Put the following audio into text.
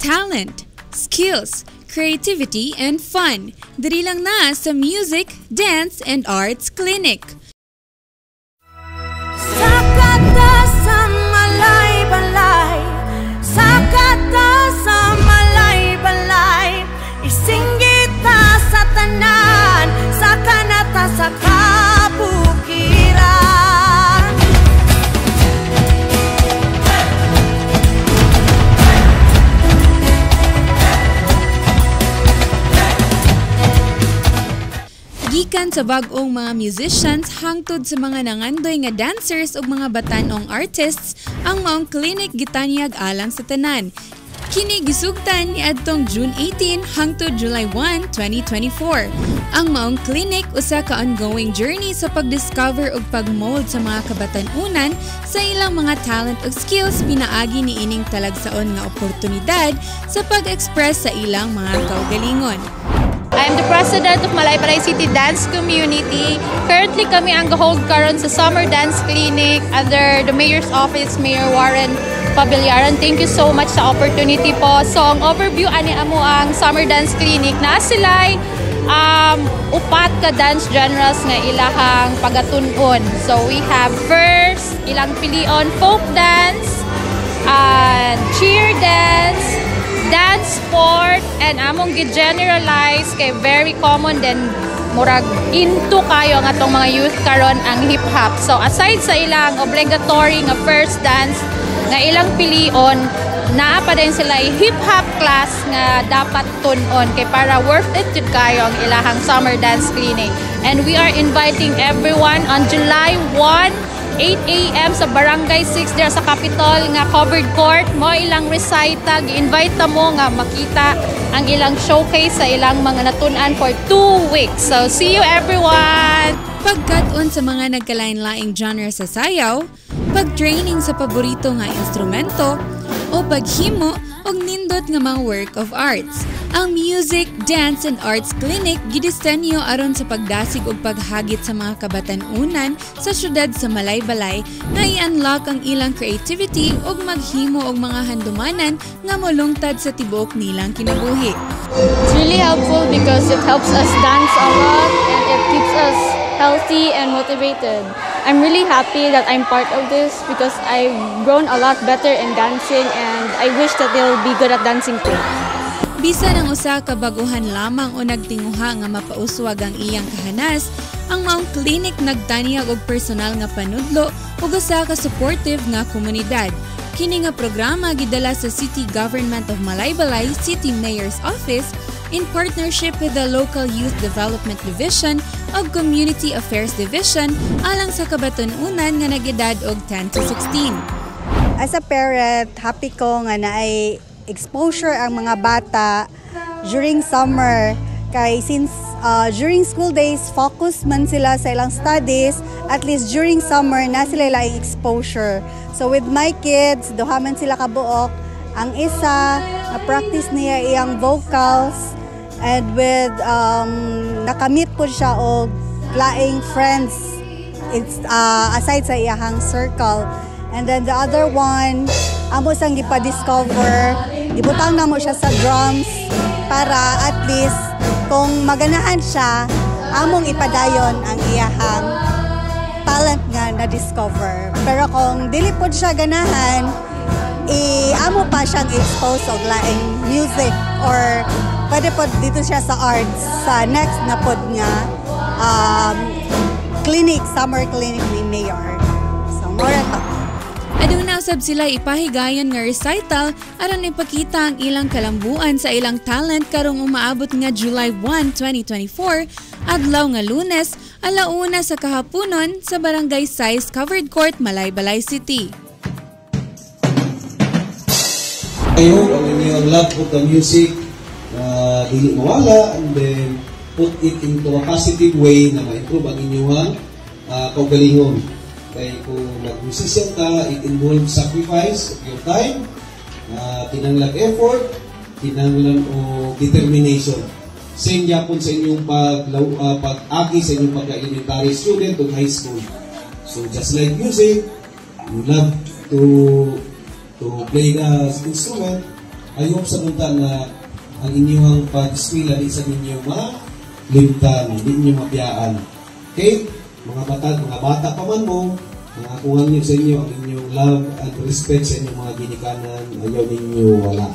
talent, skills, creativity, and fun. Diri lang na sa Music, Dance, and Arts Clinic. Sakata sa malay-balay, sakata sa malay-balay, isinggita sa tanan, sa kanata sa kabukiran. Gikan sa bag-ong mga musicians hangtod sa mga nangandoy nga dancers ug mga batanong artists ang maong clinic gitanyag alang sa tanan. Kini gisugtan ni adtong June 18 hangtod July 1, 2024. Ang maong clinic usa ka ongoing journey sa pagdiscover ug pagmold sa mga kabatanunan sa ilang mga talent ug skills pinaagi ni ining talagsaon nga oportunidad sa pag-express sa ilang mga kaugalingon. I am the president of Malaybalay City Dance Community. Currently kami ang hold karon sa Summer Dance Clinic under the Mayor's Office, Mayor Warren Pabillaran. Thank you so much sa opportunity po. So ang overview ani amo ang Summer Dance Clinic na sila'y upat ka dance genres nga ilahang pagatunon. So we have first ilang pilion folk dance, cheer dance, dance sport, and among gi-generalize kay very common din murag into kayo ang atong mga youth karon ang hip hop. So aside sa ilang obligatory nga first dance nga ilang pilion, naa pa din sila hip hop class nga dapat tun-on kay para worth it jud kayo ang ilahang Summer Dance Clinic. And we are inviting everyone on July 1 8 AM sa Barangay 6 there sa Capitol nga covered court mo ilang recital. Gi-invite ta mo nga makita ang ilang showcase sa ilang mga natunan for 2 weeks. So see you everyone! Pagkat-on sa mga nagkalain-laing genre sa sayaw, pag-training sa paborito nga instrumento, o paghimo og nindot nga mga work of arts. Ang Music, Dance, and Arts Clinic gidisenyo aron sa pagdasig og paghagit sa mga kabatanunan sa syudad sa Malaybalay nga i-unlock ang ilang creativity ug maghimo og mga handumanan nga molungtad sa tibuok nilang kinabuhi. It's really helpful because it helps us dance a lot and it keeps us healthy and motivated. I'm really happy that I'm part of this because I've grown a lot better in dancing and I wish that they'll be good at dancing too. Bisan ang usa ka baguhan lamang o nagtinguha nga mapauswag ang iyang kahanas, ang maong clinic nagtanyag og personal nga panudlo ug usa ka supportive nga komunidad. Kini nga programa gidala sa City Government of Malaybalay City Mayor's Office in partnership with the local Youth Development Division of Community Affairs Division alang sa kabatanunan nga nag-edad og 10 to 16. As a parent, happy ko nga naay exposure ang mga bata during summer kay since during school days focus man sila sa ilang studies, at least during summer na sila laing exposure. So with my kids, duha man sila kabuok. Ang isa na-practice niya iyang vocals, and with nakamit po siya og laing friends, it's aside sa iyang circle. And then the other one, amo sang gipa-discover, ibutang na mo siya sa drums para at least kung maganahan siya, among ipadayon ang iyahang talent nga na-discover. Pero kung dili po siya ganahan, amo pa siyang expose og laing music or pwede po dito siya sa arts sa next na pod nga clinic, summer clinic ni Mayor. So, more to. Aduna usab sila ipahigayon nga recital aron ipakita ang ilang kalambuan sa ilang talent karong umaabot nga July 1, 2024, adlaw nga Lunes, alauna sa kahaponon sa Barangay 6 Covered Court, Malaybalay City. Kayo, ang inyong love of the music, dili mawala, and then put it into a positive way na ma-improve ang inyong kaugalingon. Kaya kung mag-musician ka, it involves sacrifice of your time, kinanglan effort, kinanglan o determination. Same yapon sa inyong pag-agi sa inyong pagka-elementary student o high school. So just like music, you love to play the instrument, I hope sa punta na ang inyong pag-eskwela di sa ninyo malimtan, di ninyo mabiyaan. Okay? Mga bata pa man mo, mga kuhan niyo sa inyo ang inyong love and respect sa inyong mga ginikanan, ayaw ninyo wala.